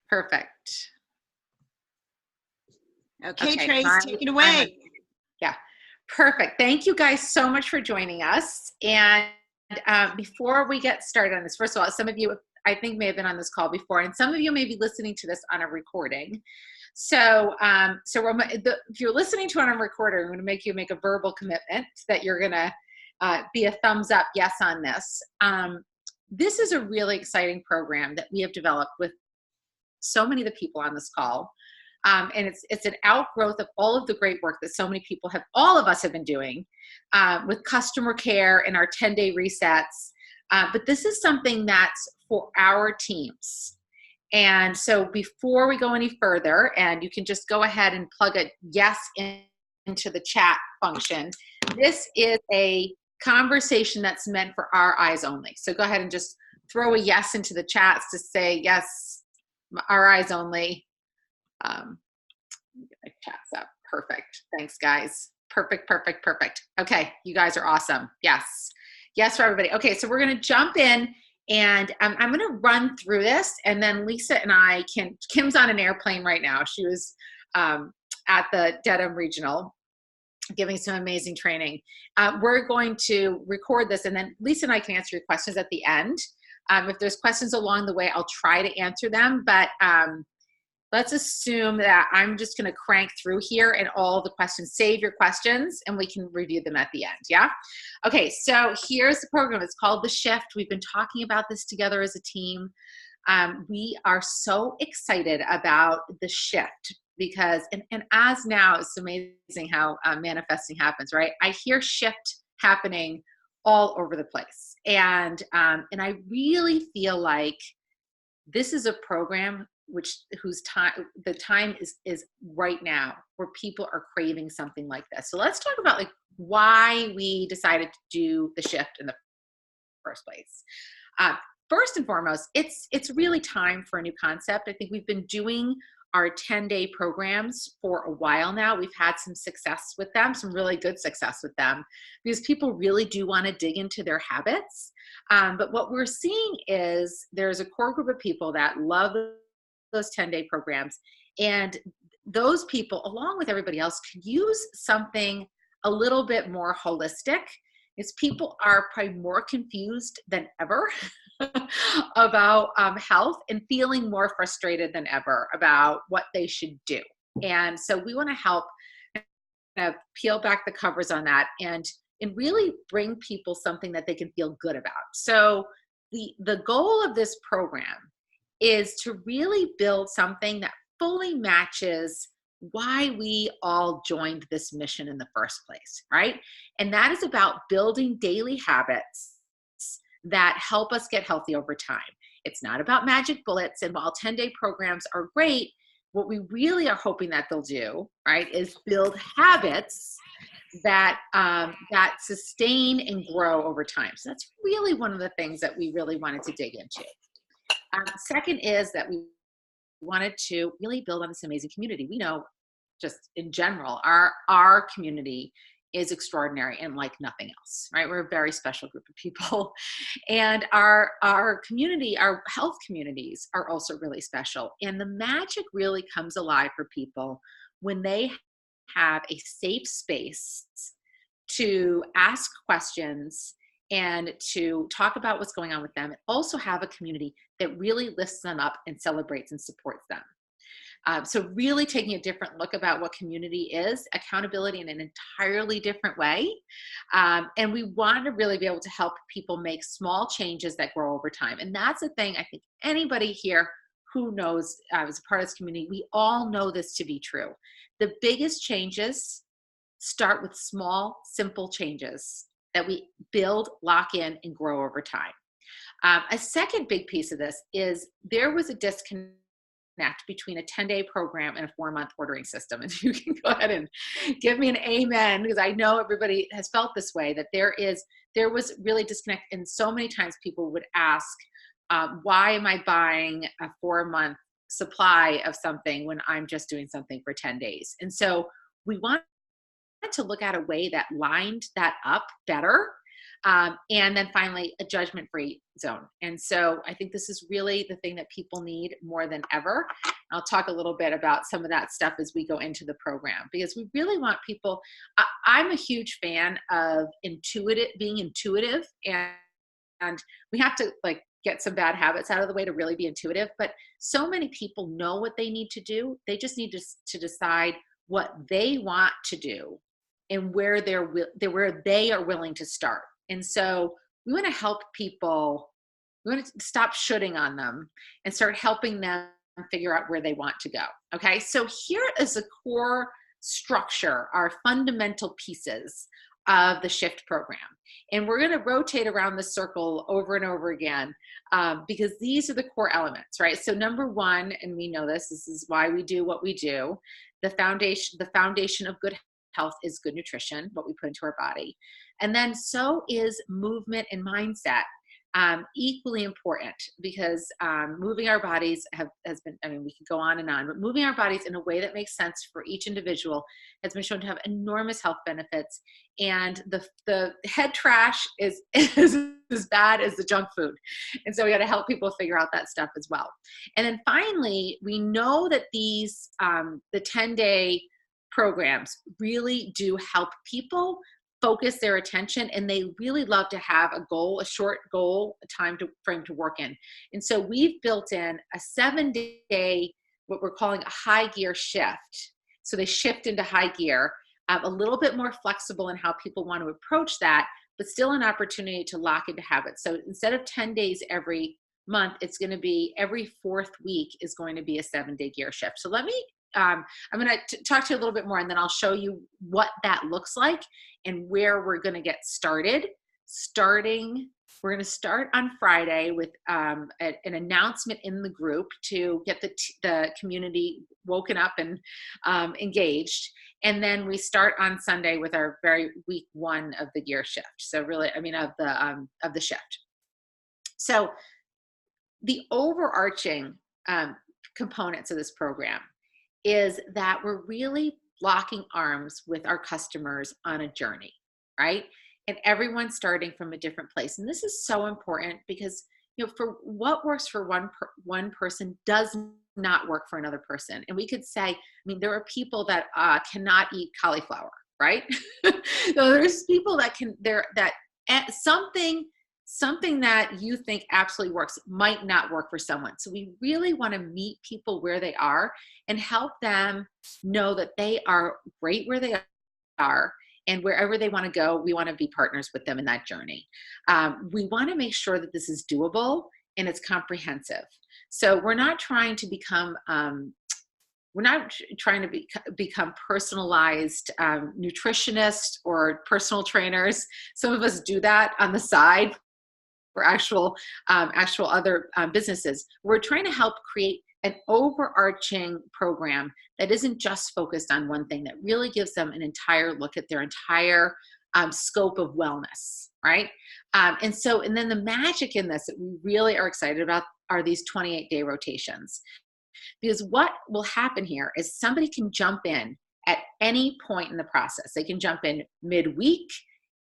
Perfect. Okay, Okay, Trace, take it away. yeah, perfect. Thank you guys so much for joining us. And before we get started on this, first of all, some of you I think may have been on this call before, and some of you may be listening to this on a recording. So, if you're listening to it on a recording, I'm going to make you make a verbal commitment that you're going to be a thumbs up yes on this. This is a really exciting program that we have developed with so many of the people on this call. And it's an outgrowth of all of the great work that so many people have, all of us have been doing with customer care and our 10-day resets. But this is something that's for our teams. And so before we go any further, and you can just go ahead and plug a yes into the chat function, this is a conversation that's meant for our eyes only. So go ahead and just throw a yes into the chats to say, yes, our eyes only. Get my chats up. Perfect. Thanks, guys. Perfect. Okay, you guys are awesome. Yes for everybody. Okay, so we're going to jump in, and I'm going to run through this, and then Lisa and I Kim's on an airplane right now. She was at the Dedham Regional giving some amazing training. We're going to record this, and then Lisa and I can answer your questions at the end. If there's questions along the way, I'll try to answer them, but let's assume that I'm just going to crank through here and all the questions. Save your questions and we can review them at the end. Yeah. Okay. So here's the program. It's called The Shift. We've been talking about this together as a team. We are so excited about the shift because, and as now, it's amazing how manifesting happens, right? I hear shift happening all over the place. And I really feel like this is a program the time is right now where people are craving something like this. So let's talk about like why we decided to do the shift in the first place. First and foremost, it's really time for a new concept. I think we've been doing our 10-day programs for a while now. We've had some success with them, some really good success with them, because people really do want to dig into their habits. But what we're seeing is there's a core group of people that love those 10-day programs, and those people, along with everybody else, could use something a little bit more holistic. Is people are probably more confused than ever about health and feeling more frustrated than ever about what they should do. And so we want to help peel back the covers on that and really bring people something that they can feel good about. So the goal of this program is to really build something that fully matches why we all joined this mission in the first place, right? And that is about building daily habits that help us get healthy over time. It's not about magic bullets. And while 10-day programs are great, what we really are hoping that they'll do, right, is build habits that sustain and grow over time. So that's really one of the things that we really wanted to dig into. Second is that we wanted to really build on this amazing community. We know just in general, our community is extraordinary and like nothing else, right? We're a very special group of people. And our community, our health communities are also really special. And the magic really comes alive for people when they have a safe space to ask questions and to talk about what's going on with them, and also have a community that really lifts them up and celebrates and supports them. So really taking a different look about what community is, accountability in an entirely different way. And we want to really be able to help people make small changes that grow over time. And that's the thing I think anybody here who knows as a part of this community, we all know this to be true. The biggest changes start with small, simple changes that we build, lock in, and grow over time. A second big piece of this is there was a disconnect between a 10-day program and a 4-month ordering system. And you can go ahead and give me an amen, because I know everybody has felt this way, that there was really disconnect. And so many times people would ask, why am I buying a 4-month supply of something when I'm just doing something for 10 days? And so we want to look at a way that lined that up better. And then finally, a judgment-free zone. And so I think this is really the thing that people need more than ever. I'll talk a little bit about some of that stuff as we go into the program, because we really want people. I'm a huge fan of being intuitive, and we have to like get some bad habits out of the way to really be intuitive. But so many people know what they need to do. They just need to decide what they want to do and where they are willing to start. And so we want to help people. We want to stop shooting on them and start helping them figure out where they want to go. Okay, so here is the core structure, our fundamental pieces of the SHIFT program. And we're going to rotate around the circle over and over again, because these are the core elements, right? So number one, and we know this is why we do what we do. The foundation of good health is good nutrition, what we put into our body. And then so is movement and mindset. Equally important, because moving our bodies has been, I mean, we could go on, but moving our bodies in a way that makes sense for each individual has been shown to have enormous health benefits. And the head trash is as bad as the junk food. And so we got to help people figure out that stuff as well. And then finally, we know that these, the 10-day programs really do help people focus their attention, and they really love to have a short goal, a time frame to work in. And so we've built in a 7-day, what we're calling a high gear shift. So they shift into high gear, a little bit more flexible in how people want to approach that, but still an opportunity to lock into habits. So instead of 10 days every month, it's going to be every 4th week is going to be a 7-day gear shift. So let me I'm going to talk to you a little bit more, and then I'll show you what that looks like and where we're going to get started. We're going to start on Friday with an announcement in the group to get the community woken up and engaged. And then we start on Sunday with our very week 1 of the gear shift. So really, I mean, of the shift. So the overarching components of this program is that we're really locking arms with our customers on a journey, right? And everyone's starting from a different place. And this is so important because, you know, for what works for one person does not work for another person. And we could say, I mean, there are people that cannot eat cauliflower, right? So there's people that something that you think absolutely works might not work for someone. So we really want to meet people where they are and help them know that they are great where they are, and wherever they want to go, we want to be partners with them in that journey. We want to make sure that this is doable and it's comprehensive. So we're not trying to become become personalized nutritionists or personal trainers. Some of us do that on the side for actual other businesses. We're trying to help create an overarching program that isn't just focused on one thing, that really gives them an entire look at their entire scope of wellness, right? And then the magic in this that we really are excited about are these 28-day rotations. Because what will happen here is somebody can jump in at any point in the process. They can jump in midweek,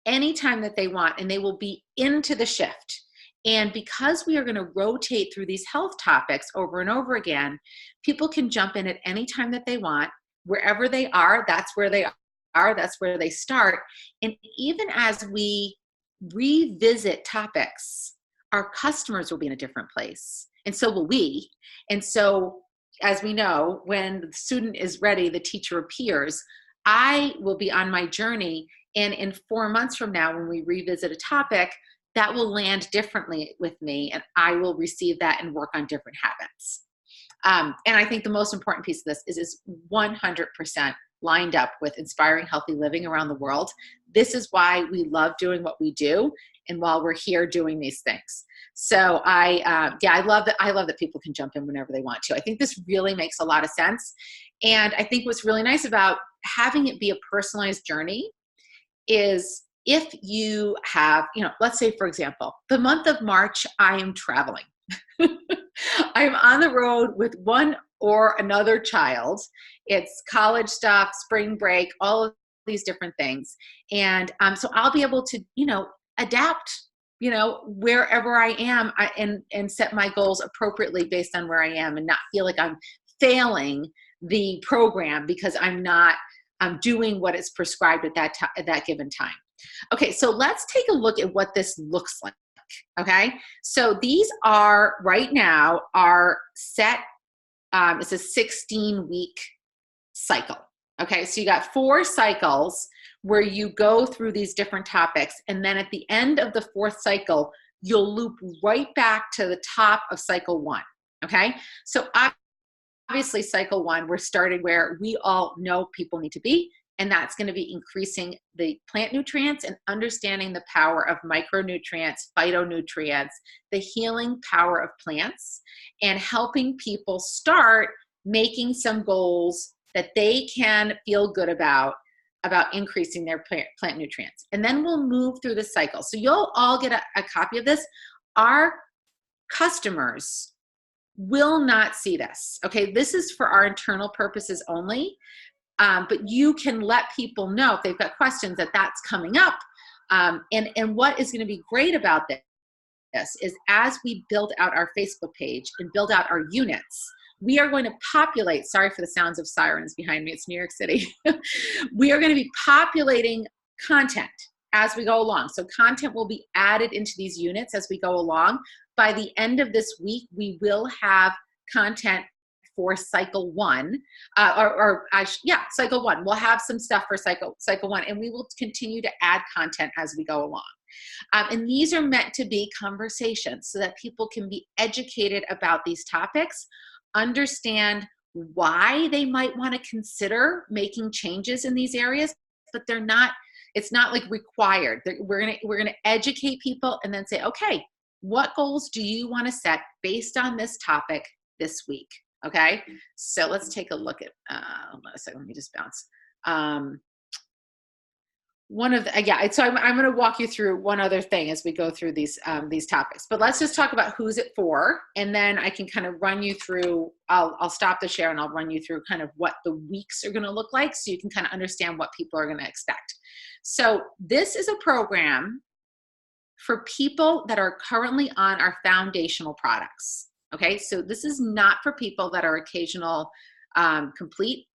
anytime that they want, and they will be into the shift. And because we are going to rotate through these health topics over and over again, people can jump in at any time that they want. Wherever they are, that's where they are, that's where they start. And even as we revisit topics, our customers will be in a different place, and so will we. And so, as we know, when the student is ready, the teacher appears. I will be on my journey, and in 4 months from now, when we revisit a topic, that will land differently with me, and I will receive that and work on different habits. And I think the most important piece of this is 100% lined up with inspiring healthy living around the world. This is why we love doing what we do, and while we're here doing these things. So I love that people can jump in whenever they want to. I think this really makes a lot of sense. And I think what's really nice about having it be a personalized journey is, if you have, let's say, for example, the month of March, I am traveling. I'm on the road with one or another child. It's college stuff, spring break, all of these different things. And so I'll be able to, adapt, you know, wherever I am, and set my goals appropriately based on where I am, and not feel like I'm failing the program because I'm not doing what is prescribed at that given time. Okay, so let's take a look at what this looks like. Okay, so these are right now are set. It's a 16-week cycle. Okay, so you got 4 cycles where you go through these different topics, and then at the end of the 4th cycle, you'll loop right back to the top of cycle 1. Okay, so obviously cycle 1, we're starting where we all know people need to be, and that's going to be increasing the plant nutrients and understanding the power of micronutrients, phytonutrients, the healing power of plants, and helping people start making some goals that they can feel good about increasing their plant nutrients. And then we'll move through the cycle. So you'll all get a copy of this. Our customers will not see this. Okay, this is for our internal purposes only. But you can let people know if they've got questions that that's coming up. And what is going to be great about this is as we build out our Facebook page and build out our units, we are going to populate, sorry for the sounds of sirens behind me, it's New York City. We are going to be populating content as we go along. So content will be added into these units as we go along. By the end of this week, we will have content for cycle 1, cycle 1. We'll have some stuff for cycle 1, and we will continue to add content as we go along. And these are meant to be conversations so that people can be educated about these topics, understand why they might want to consider making changes in these areas, but they're not. It's not like required. We're gonna educate people and then say, okay, what goals do you want to set based on this topic this week? Okay, so let's take a look at, hold on a second, let me just bounce. So I'm going to walk you through one other thing as we go through these topics, but let's just talk about who's it for, and then I can kind of run you through, I'll stop the share and I'll run you through kind of what the weeks are going to look like so you can kind of understand what people are going to expect. So this is a program for people that are currently on our foundational products. Okay, so this is not for people that are occasional complete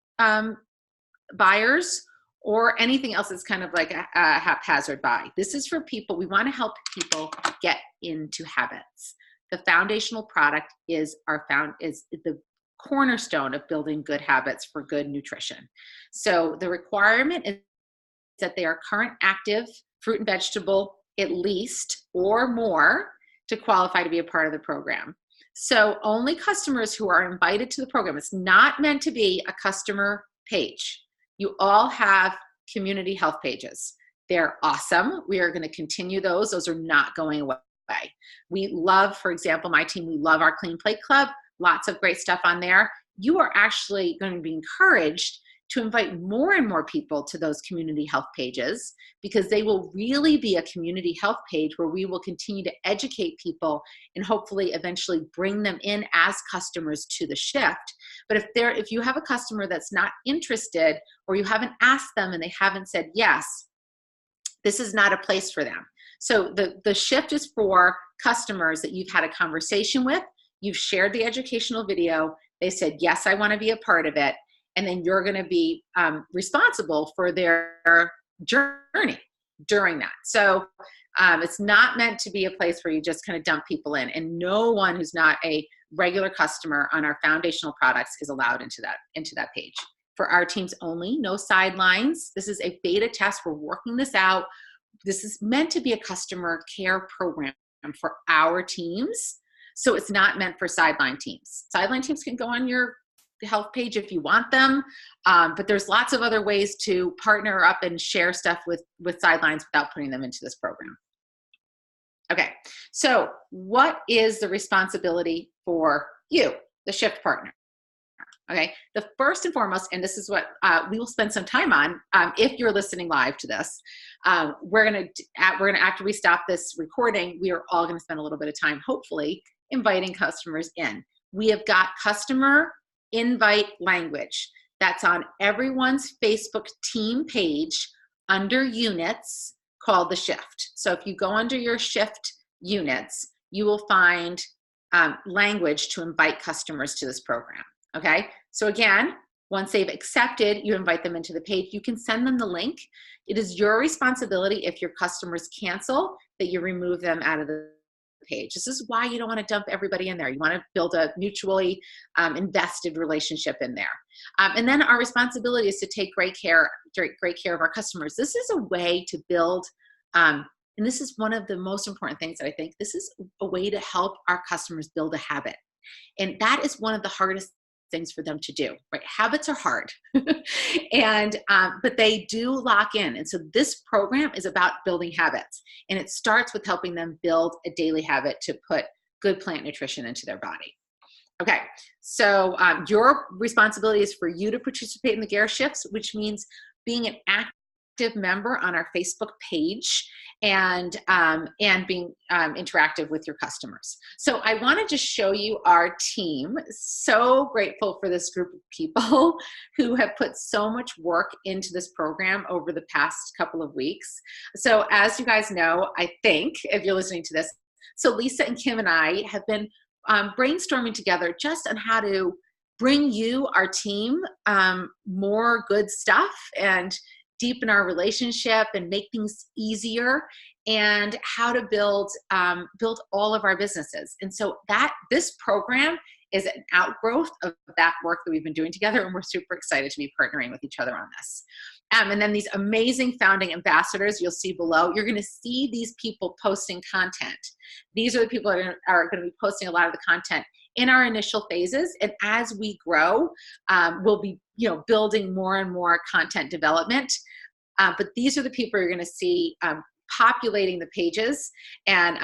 buyers or anything else that's kind of like a haphazard buy. This is for people, we want to help people get into habits. The foundational product is the cornerstone of building good habits for good nutrition. So the requirement is that they are current active fruit and vegetable at least or more to qualify to be a part of the program. So only customers who are invited to the program. It's not meant to be a customer page. You all have community health pages. They're awesome. We are going to continue those. Those are not going away. We love, for example, my team, we love our Clean Plate Club. Lots of great stuff on there. You are actually going to be encouraged to invite more and more people to those community health pages, because they will really be a community health page where we will continue to educate people and hopefully eventually bring them in as customers to the shift. But if you have a customer that's not interested, or you haven't asked them and they haven't said yes, this is not a place for them. So the shift is for customers that you've had a conversation with, you've shared the educational video, they said, yes, I want to be a part of it. And then you're going to be responsible for their journey during that. So it's not meant to be a place where you just kind of dump people in, and no one who's not a regular customer on our foundational products is allowed into that page. For our teams only, no sidelines. This is a beta test. We're working this out. This is meant to be a customer care program for our teams. So it's not meant for sideline teams. Sideline teams can go on your health page if you want them, but there's lots of other ways to partner up and share stuff with sidelines without putting them into this program. Okay, so what is the responsibility for you, the shift partner? Okay, the first and foremost, and this is what we will spend some time on if you're listening live to this, we're gonna after we stop this recording, we are all gonna spend a little bit of time, hopefully, inviting customers in. We have got customer invite language that's on everyone's Facebook team page under units called the shift. So if you go under your shift units, you will find language to invite customers to this program. Okay. So again, once they've accepted, you invite them into the page. You can send them the link. It is your responsibility if your customers cancel that you remove them out of the page. This is why you don't want to dump everybody in there. You want to build a mutually invested relationship in there. And then our responsibility is to take great care of our customers. This is a way to build, and this is one of the most important things that I think, this is a way to help our customers build a habit. And that is one of the hardest things for them to do, right? Habits are hard, and but they do lock in. And so this program is about building habits, and it starts with helping them build a daily habit to put good plant nutrition into their body. Okay, so your responsibility is for you to participate in the Gear Shifts, which means being an active member on our Facebook page and being interactive with your customers. So I want to just show you our team. So grateful for this group of people who have put so much work into this program over the past couple of weeks. So as you guys know, I think, if you're listening to this, so Lisa and Kim and I have been brainstorming together just on how to bring you, our team, more good stuff and deepen our relationship and make things easier, and how to build all of our businesses. And so this program is an outgrowth of that work that we've been doing together, and we're super excited to be partnering with each other on this. And then these amazing founding ambassadors you'll see below, you're going to see these people posting content. These are the people that are going to be posting a lot of the content in our initial phases. And as we grow, we'll be building more and more content development. But these are the people you're going to see populating the pages. And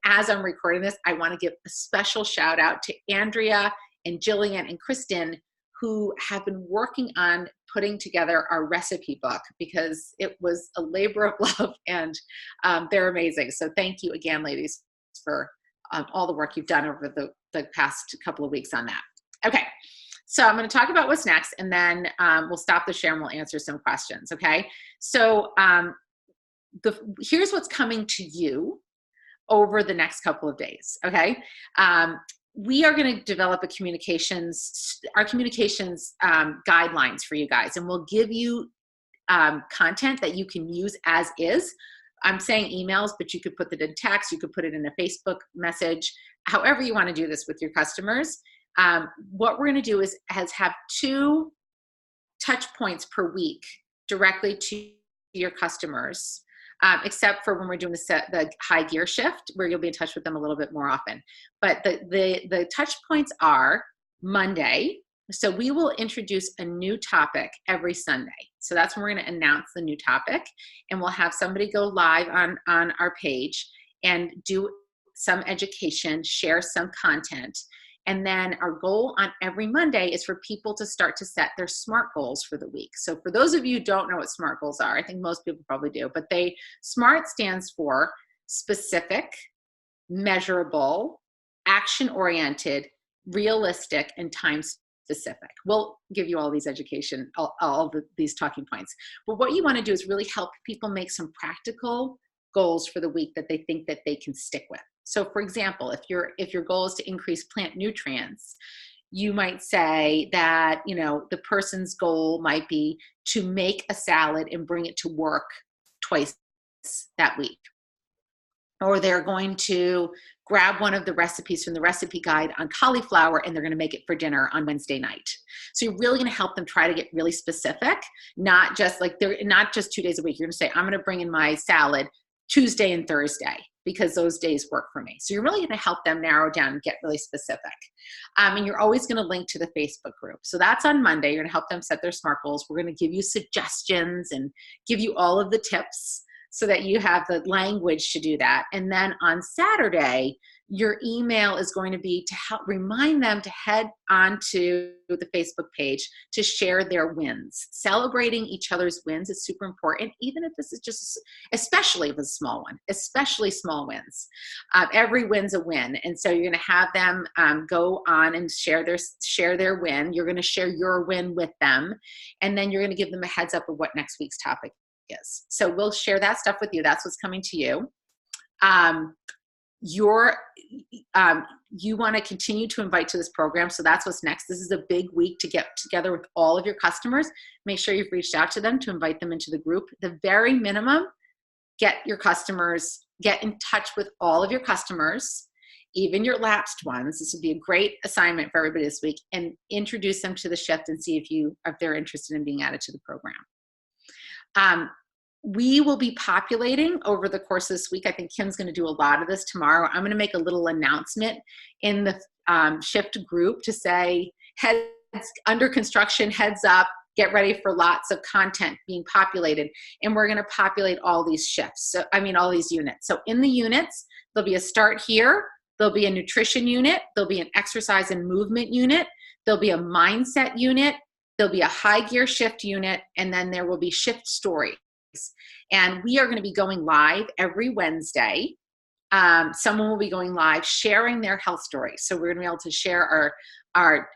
as I'm recording this, I want to give a special shout out to Andrea and Jillian and Kristen, who have been working on putting together our recipe book, because it was a labor of love, and they're amazing. So thank you again, ladies, for all the work you've done over the past couple of weeks on that. Okay, so I'm going to talk about what's next, and then we'll stop the share and we'll answer some questions, okay? So here's what's coming to you over the next couple of days, okay? We are going to develop our communications guidelines for you guys, and we'll give you content that you can use as is. I'm saying emails, but you could put it in text, you could put it in a Facebook message, however you want to do this with your customers. What we're going to do is have 2 touch points per week directly to your customers, except for when we're doing the high gear shift, where you'll be in touch with them a little bit more often. But the touch points are Monday. So we will introduce a new topic every Sunday. So that's when we're going to announce the new topic, and we'll have somebody go live on our page and do some education, share some content. And then our goal on every Monday is for people to start to set their SMART goals for the week. So for those of you who don't know what SMART goals are, I think most people probably do, but SMART stands for specific, measurable, action-oriented, realistic, and time-specific. We'll give you all these these talking points. But what you want to do is really help people make some practical goals for the week that they think that they can stick with. So for example, if your goal is to increase plant nutrients, you might say that, the person's goal might be to make a salad and bring it to work twice that week. Or they're going to grab one of the recipes from the recipe guide on cauliflower, and they're going to make it for dinner on Wednesday night. So you're really going to help them try to get really specific, not just 2 days a week. You're going to say, I'm going to bring in my salad Tuesday and Thursday, because those days work for me. So you're really going to help them narrow down and get really specific. And you're always going to link to the Facebook group. So that's on Monday. You're going to help them set their SMART goals. We're going to give you suggestions and give you all of the tips so that you have the language to do that. And then on Saturday, your email is going to be to help remind them to head onto the Facebook page to share their wins. Celebrating each other's wins is super important, even if this is just, especially if it's a small one, especially small wins. Every win's a win. And so you're going to have them go on and share their win. You're going to share your win with them. And then you're going to give them a heads up of what next week's topic is. So we'll share that stuff with you. That's what's coming to you. You want to continue to invite to this program. So that's what's next. This is a big week to get together with all of your customers. Make sure you've reached out to them to invite them into the group. The very minimum, get your customers, get in touch with all of your customers, even your lapsed ones. This would be a great assignment for everybody this week, and introduce them to the shift and see if they're interested in being added to the program. We will be populating over the course of this week. I think Kim's going to do a lot of this tomorrow. I'm going to make a little announcement in the shift group to say, heads under construction, heads up, get ready for lots of content being populated. And we're going to populate all these shifts. So, all these units. So in the units, there'll be a start here. There'll be a nutrition unit. There'll be an exercise and movement unit. There'll be a mindset unit. There'll be a high gear shift unit. And then there will be shift stories. And we are going to be going live every Wednesday. Someone will be going live sharing their health stories. So we're going to be able to share our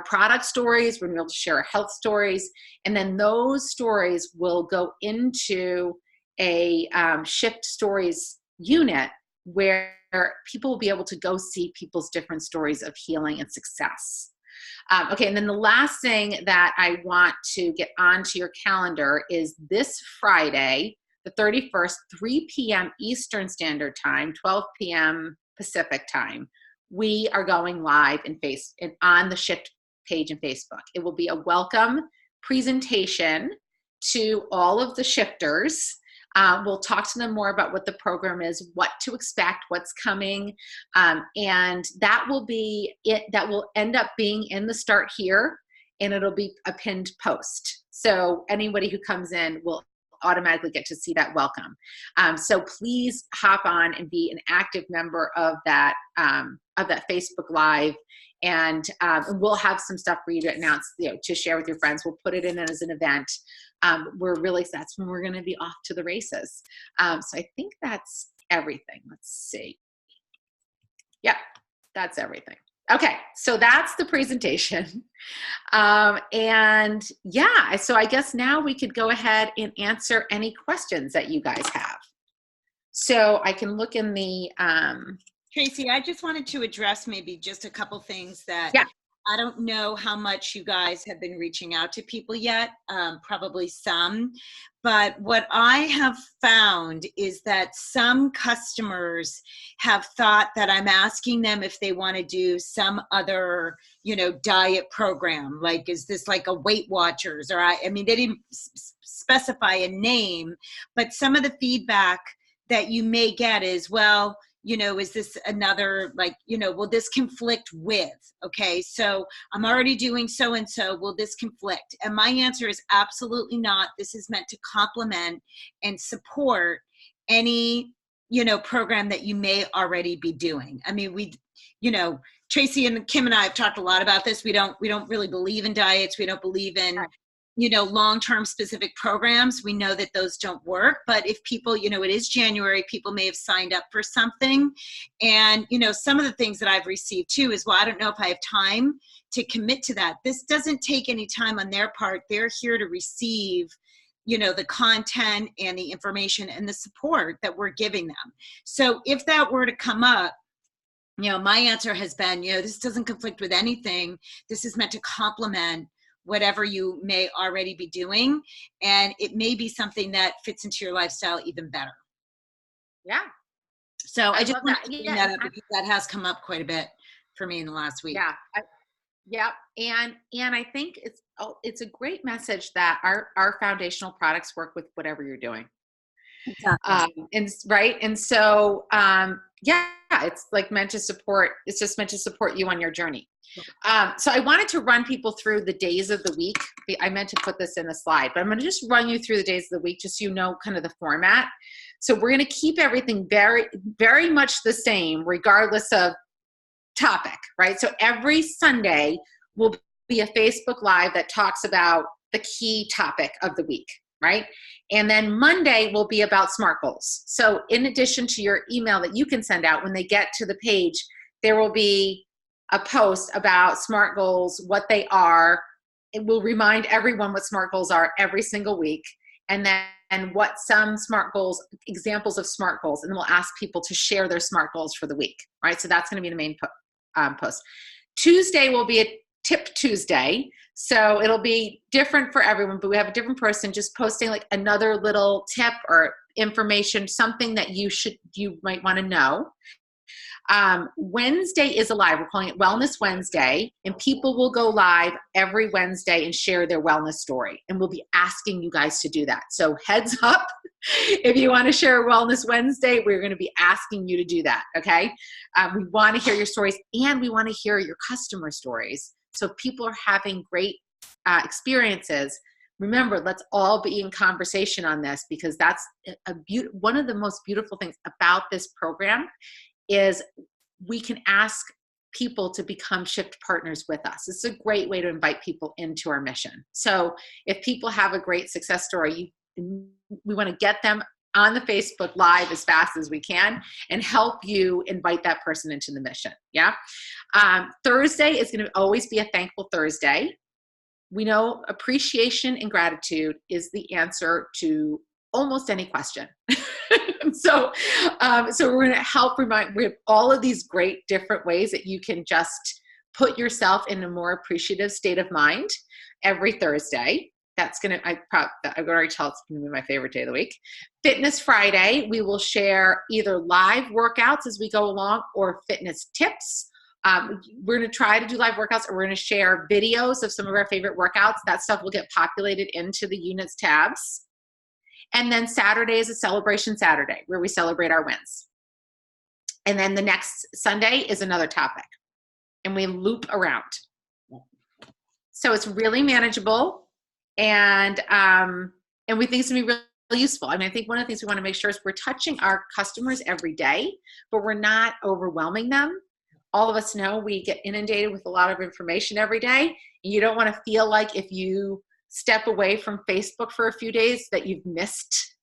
product stories. We're going to be able to share our health stories. And then those stories will go into a shift stories unit where people will be able to go see people's different stories of healing and success. Okay, and then the last thing that I want to get onto your calendar is this Friday, the 31st, 3 p.m. Eastern Standard Time, 12 p.m. Pacific Time. We are going live on the Shift page in Facebook. It will be a welcome presentation to all of the shifters. We'll talk to them more about what the program is, what to expect, what's coming, and that will be it. That will end up being in the start here, and it'll be a pinned post. So anybody who comes in will automatically get to see that welcome. So please hop on and be an active member of that Facebook Live. And we'll have some stuff for you to announce, to share with your friends. We'll put it in as an event. That's when we're going to be off to the races. So I think that's everything. Let's see. Yeah, that's everything. Okay, so that's the presentation. And yeah, so I guess now we could go ahead and answer any questions that you guys have. So I can look in the... Tracy, I just wanted to address maybe just a couple things that I don't know how much you guys have been reaching out to people yet, probably some, but what I have found is that some customers have thought that I'm asking them if they want to do some other, diet program, like, is this like a Weight Watchers, or they didn't specify a name, but some of the feedback that you may get is, well, is this another, will this conflict with, okay, so I'm already doing so-and-so, will this conflict? And my answer is absolutely not. This is meant to complement and support any, program that you may already be doing. Tracy and Kim and I have talked a lot about this. We don't really believe in diets. We don't believe in, long-term specific programs. We know that those don't work, but if people, it is January, people may have signed up for something. And, some of the things that I've received too is, well, I don't know if I have time to commit to that. This doesn't take any time on their part. They're here to receive, the content and the information and the support that we're giving them. So if that were to come up, my answer has been, this doesn't conflict with anything. This is meant to complement whatever you may already be doing, and it may be something that fits into your lifestyle even better. Yeah. So I just want to bring that up because that has come up quite a bit for me in the last week. Yeah. And I think it's a great message that our foundational products work with whatever you're doing. Exactly. And so it's like meant to support. It's just meant to support you on your journey. So I wanted to run people through the days of the week. I meant to put this in the slide, but I'm going to just run you through the days of the week, just so you know kind of the format. So we're going to keep everything very, very much the same, regardless of topic, right? So every Sunday will be a Facebook Live that talks about the key topic of the week, right? And then Monday will be about SMART goals. So in addition to your email that you can send out, when they get to the page, there will be a post about SMART goals, what they are. It will remind everyone what SMART goals are every single week. and what some SMART goals, examples of SMART goals, and then we'll ask people to share their SMART goals for the week, right? So that's going to be the main post. Tuesday will be a Tip Tuesday. So it'll be different for everyone, but we have a different person just posting like another little tip or information, something that you might want to know. Wednesday is a live. We're calling it Wellness Wednesday, and people will go live every Wednesday and share their wellness story. And we'll be asking you guys to do that. So heads up, if you want to share Wellness Wednesday, we're going to be asking you to do that. Okay. We want to hear your stories, and we want to hear your customer stories. So if people are having great experiences, remember, let's all be in conversation on this, because that's one of the most beautiful things about this program is we can ask people to become Shift partners with us. It's a great way to invite people into our mission. So if people have a great success story, we want to get them on the Facebook Live as fast as we can and help you invite that person into the mission. Yeah. Thursday is going to always be a Thankful Thursday. We know appreciation and gratitude is the answer to almost any question. So we're going to help remind, we have all of these great different ways that you can just put yourself in a more appreciative state of mind every Thursday. That's going to, I already tell it's going to be my favorite day of the week. Fitness Friday, we will share either live workouts as we go along or fitness tips. We're going to try to do live workouts, or we're going to share videos of some of our favorite workouts. That stuff will get populated into the units tabs. And then Saturday is a celebration Saturday where we celebrate our wins. And then the next Sunday is another topic, and we loop around. So it's really manageable, and we think it's going to be really useful. I mean, I think one of the things we want to make sure is we're touching our customers every day, but we're not overwhelming them. All of us know we get inundated with a lot of information every day, and you don't want to feel like if you step away from Facebook for a few days that you've missed,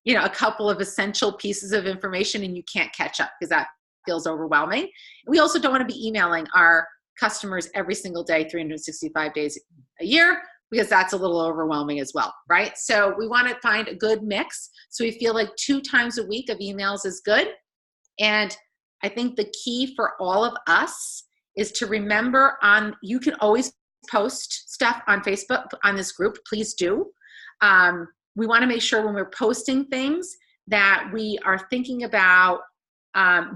a couple of essential pieces of information and you can't catch up, because that feels overwhelming. We also don't want to be emailing our customers every single day, 365 days a year, because that's a little overwhelming as well, right? So we want to find a good mix. So we feel like 2 times a week of emails is good. And I think the key for all of us is to remember you can always post stuff on Facebook on this group. Please do. We want to make sure when we're posting things that we are thinking about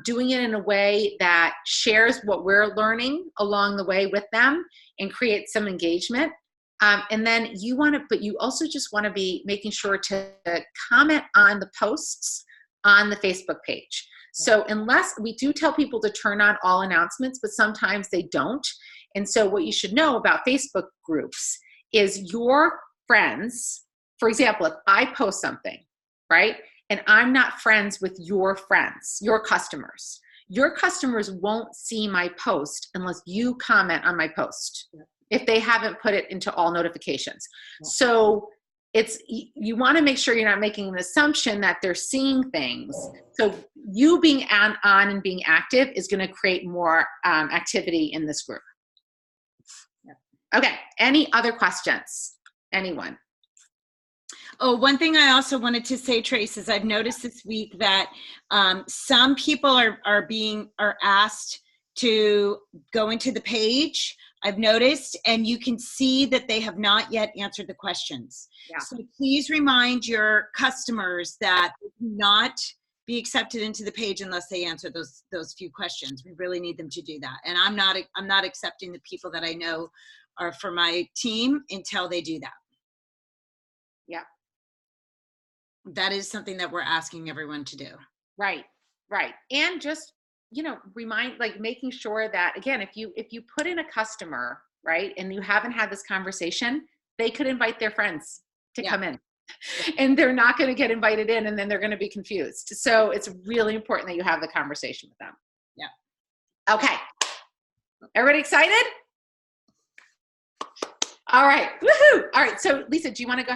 doing it in a way that shares what we're learning along the way with them and create some engagement. And then but you also just want to be making sure to comment on the posts on the Facebook page. So unless we do tell people to turn on all announcements, but sometimes they don't. And so what you should know about Facebook groups is your friends, for example, if I post something, right, and I'm not friends with your friends, your customers won't see my post unless you comment on my post, if they haven't put it into all notifications. So you want to make sure you're not making an assumption that they're seeing things. So you being on and being active is going to create more activity in this group. Okay. Any other questions? Anyone? Oh, one thing I also wanted to say, Trace, is I've noticed this week that some people are asked to go into the page, I've noticed, and you can see that they have not yet answered the questions. Yeah. So please remind your customers that they cannot be accepted into the page unless they answer those few questions. We really need them to do that. And I'm not accepting the people that I know are for my team until they do that. Yeah. That is something that we're asking everyone to do. Right. And just, making sure that, again, if you put in a customer, right, and you haven't had this conversation, they could invite their friends to come in, and they're not going to get invited in, and then they're going to be confused. So it's really important that you have the conversation with them. Yeah. Okay. Everybody excited? All right. Woohoo. All right. So Lisa, do you want to go